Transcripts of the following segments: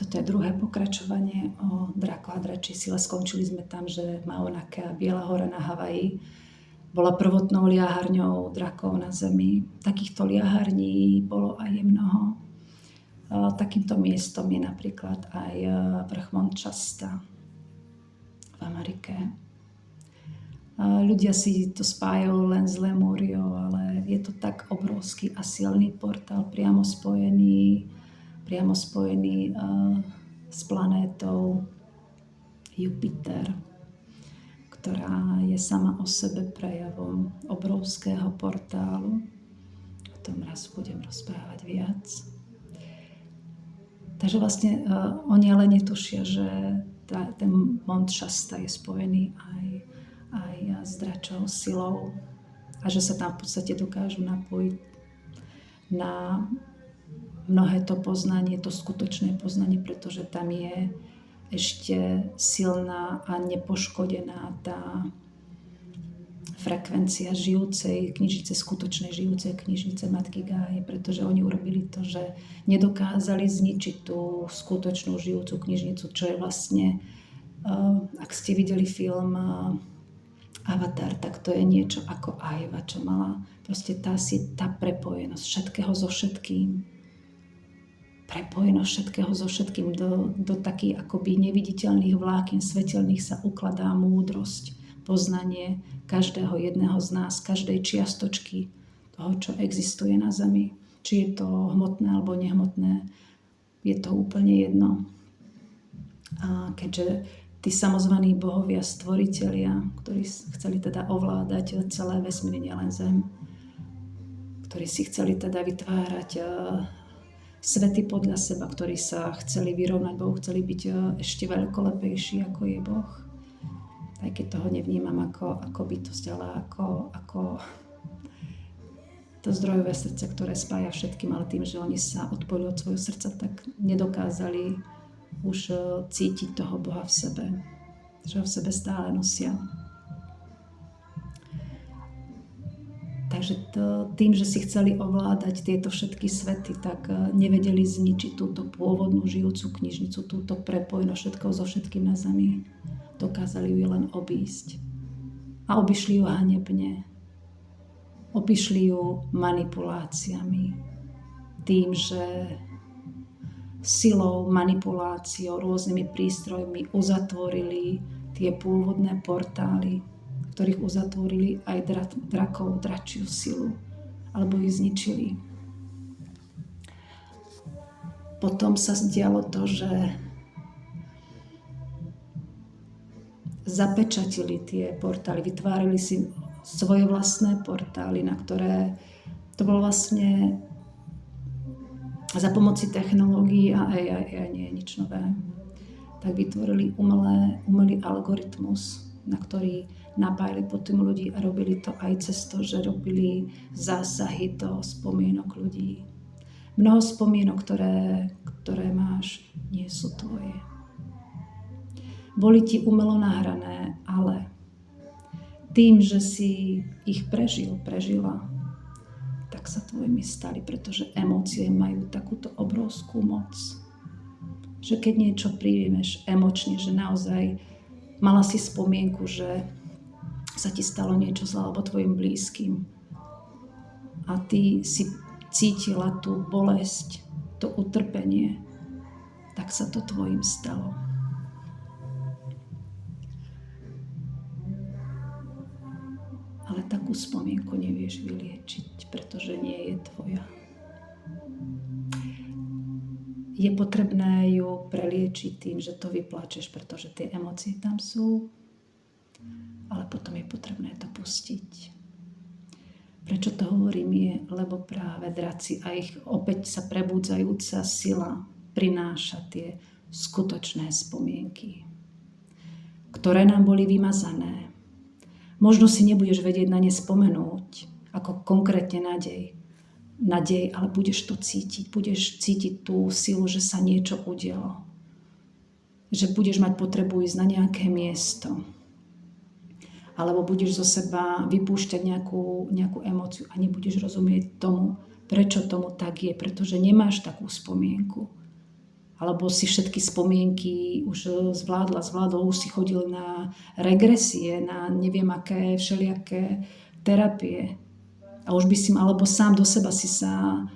Toto je druhé pokračovanie o drako a dračej sile. Skončili sme tam, že Mauna Kea, Biela hora na Havaji, bola prvotnou liaharňou drakov na Zemi. Takýchto liaharní bolo aj mnoho. Takýmto miestom je napríklad aj vrch Mount Shasta v Amerike. Ľudia si to spájajú len s Lemúriou, ale je to tak obrovský a silný portál, priamo spojený s planétou Jupiter, ktorá je sama o sebe prejavom obrovského portálu. O tom raz budem rozprávať viac. Takže vlastne oni ale netušia, že ten Mount Shasta je spojený aj s dračou silou a že sa tam v podstate dokážu napojiť na mnohé to poznanie, to skutočné poznanie, pretože tam je ešte silná a nepoškodená tá frekvencia žijúcej knižnice, skutočnej žijúcej knižnice Matky Gáje, pretože oni urobili to, že nedokázali zničiť tú skutočnú žijúcu knižnicu, čo je vlastne, ak ste videli film Avatar, tak to je niečo ako Aiva, čo mala proste tá prepojenosť všetkého so všetkým. Prepojenosť všetkého so všetkým do takých akoby neviditeľných vlákien svetelných sa ukladá múdrosť, poznanie každého jedného z nás, každej čiastočky toho, čo existuje na Zemi. Či je to hmotné alebo nehmotné, je to úplne jedno. A keďže tí samozvaní bohovia, stvoritelia, ktorí chceli teda ovládať celé vesmír, nielen Zem, ktorí si chceli teda vytvárať svety podľa seba, ktorí sa chceli vyrovnať Bohu, chceli byť ešte veľkolepejší, ako je Boh. Aj keď toho nevnímam ako bytosť, ale ako to zdrojové srdce, ktoré spája všetkým, ale tým, že oni sa odpojili od svojho srdca, tak nedokázali už cítiť toho Boha v sebe, že ho v sebe stále nosia. Takže tým, že si chceli ovládať tieto všetky svety, tak nevedeli zničiť túto pôvodnú žijúcu knižnicu, túto prepojenosť všetkého so všetkým na Zemi. Dokázali ju len obísť. A obišli ju hanebne. Obišli ju manipuláciami. Tým, že silou, manipuláciou, rôznymi prístrojmi uzatvorili tie pôvodné portály, ktorých uzatvorili aj drakov, dračiu silu, alebo ich zničili. Potom sa dialo to, že zapečatili tie portály, vytvárali si svoje vlastné portály, na ktoré to bolo vlastne za pomoci technológií a AI nie je nič nové, tak vytvorili umelý algoritmus, na ktorý napájali potom ľudí a robili to aj cez to, že robili zásahy do spomienok ľudí. Mnoho spomienok, ktoré máš, nie sú tvoje. Boli ti umelo nahrané, ale tým, že si ich prežila, tak sa tvojimi stali, pretože emócie majú takúto obrovskú moc, že keď niečo príjmeš emočne, že naozaj mala si spomienku, že sa ti stalo niečo zlé alebo tvojim blízkym a ty si cítila tú bolesť, to utrpenie, tak sa to tvojim stalo. Ale takú spomienku nevieš vyliečiť, pretože nie je tvoja. Je potrebné ju preliečiť tým, že to vyplačeš, pretože tie emócie tam sú, ale potom je potrebné to pustiť. Prečo to hovorím je, lebo práve draci a ich opäť sa prebudzajúca sila prináša tie skutočné spomienky, ktoré nám boli vymazané. Možno si nebudeš vedieť na ne spomenúť, ako konkrétne nádej, ale budeš to cítiť. Budeš cítiť tú silu, že sa niečo udialo. Že budeš mať potrebu ísť na nejaké miesto. Alebo budeš zo seba vypúšťať nejakú emóciu a nebudeš rozumieť tomu, prečo tomu tak je, pretože nemáš takú spomienku. alebo si všetky spomienky už zvládol, už si chodil na regresie, na neviem aké všelijaké terapie. A už by si, alebo sám do seba si sa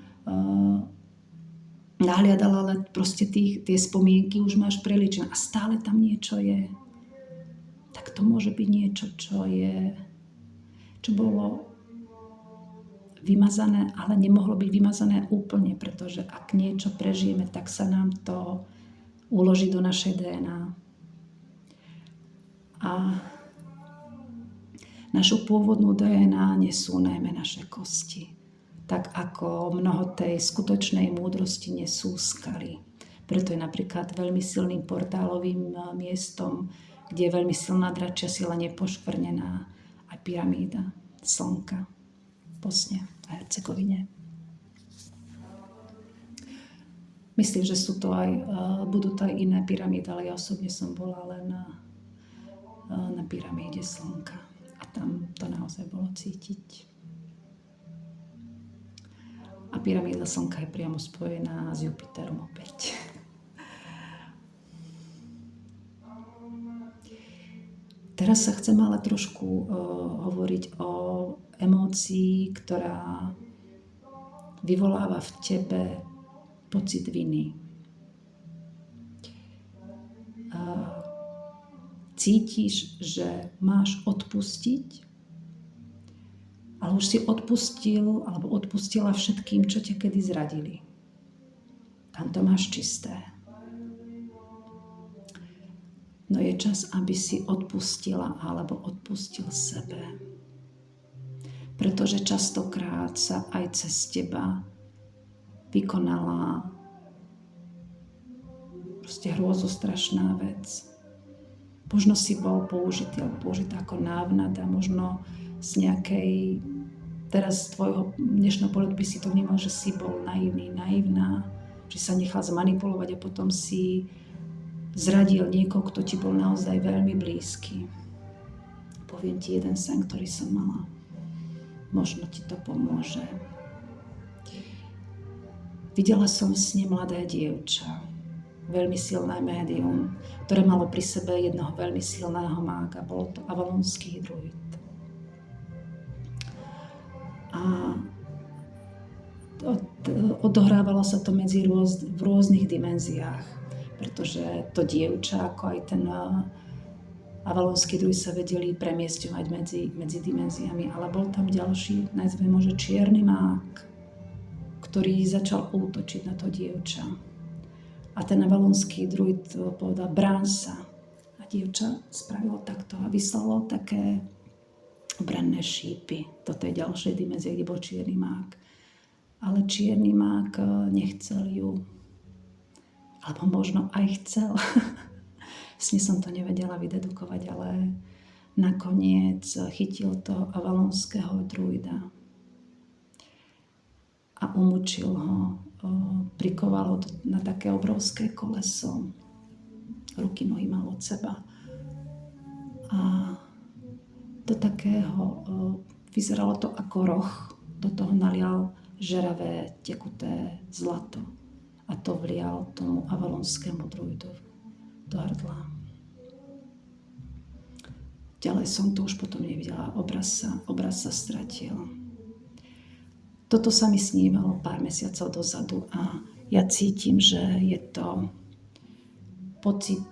nahliadal, ale proste tie spomienky už máš preličené a stále tam niečo je. Tak to môže byť niečo, čo bolo vymazané, ale nemohlo byť vymazané úplne, pretože ak niečo prežijeme, tak sa nám to uloží do našej DNA. A našu pôvodnú DNA nesú najmä naše kosti, tak ako mnoho tej skutočnej múdrosti nesú skaly. Preto je napríklad veľmi silným portálovým miestom, kde je veľmi silná dračia sila nepoškvrnená, aj pyramída Slnka v Bosne a Hercegovine. Myslím, že budú to aj iné pyramídy, ale ja osobne som bola len na pyramíde Slnka a tam to naozaj bolo cítiť. A pyramída Slnka je priamo spojená s Jupiterom opäť. Teraz sa chcem ale trošku hovoriť o emócii, ktorá vyvoláva v tebe pocit viny. Cítiš, že máš odpustiť, ale už si odpustil alebo odpustila všetkým, čo ťa kedy zradili. Tam to máš čisté. No je čas, aby si odpustila alebo odpustil sebe. Pretože častokrát sa aj cez teba vykonala proste hrôzostrašná vec. Možno si bol použitý alebo použitá ako návnada, možno z nejakej, teraz z tvojho dnešného pohľadu by si to vnímal, že si bol naivný, naivná, že sa nechal zmanipulovať a potom si zradil niekoho, kto ti bol naozaj veľmi blízky. Poviem ti jeden sen, ktorý som mala. Možno ti to pomôže. Videla som v sne mladé dievča, veľmi silné médium, ktoré malo pri sebe jednoho veľmi silného mága. Bol to avalonský druid. A odohrávalo sa to v rôznych dimenziách. Pretože to dievča, ako aj ten avalonský druid sa vedeli premiesťovať medzi dimenziami, ale bol tam ďalší, nazveme že čierny mák, ktorý začal útočiť na to dievča. A ten avalonský druid povedal brán sa. A dievča spravilo takto a vyslalo také obranné šípy do tej ďalšej dimenzie, kde bol čierny mák. Ale čierny mák nechcel ju. Alebo možno aj chcel. Sne som to nevedela vydedukovať, ale nakoniec chytil toho avalonského druida a umučil ho. Prikoval ho na také obrovské koleso. Ruky, nohy mal od seba. A do takého, vyzeralo to ako roh, do toho nalial žeravé, tekuté zlato. A to vlial tomu avalonskému druidovi do hrdla. Ďalej som to už potom nevidela. Obraz sa stratil. Toto sa mi snívalo pár mesiacov dozadu a ja cítim, že je to pocit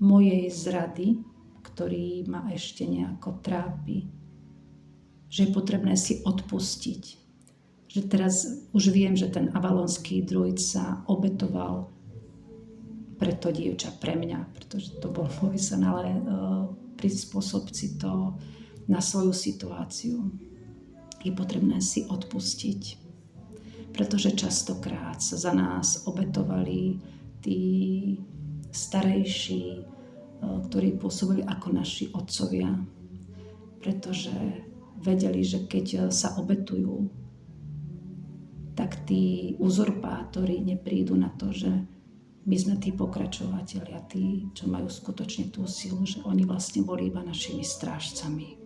mojej zrady, ktorý ma ešte nejako trápi. Že je potrebné si odpustiť. Že teraz už viem, že ten avalonský druid sa obetoval pre to dievča, pre mňa, pretože to bol môj sen, ale prispôsob si to na svoju situáciu. Je potrebné si odpustiť, pretože častokrát sa za nás obetovali tí starejší, ktorí pôsobili ako naši otcovia, pretože vedeli, že keď sa obetujú, tak tí uzurpátori neprídu na to, že my sme tí pokračovatelia, tí, čo majú skutočne tú silu, že oni vlastne boli iba našimi strážcami.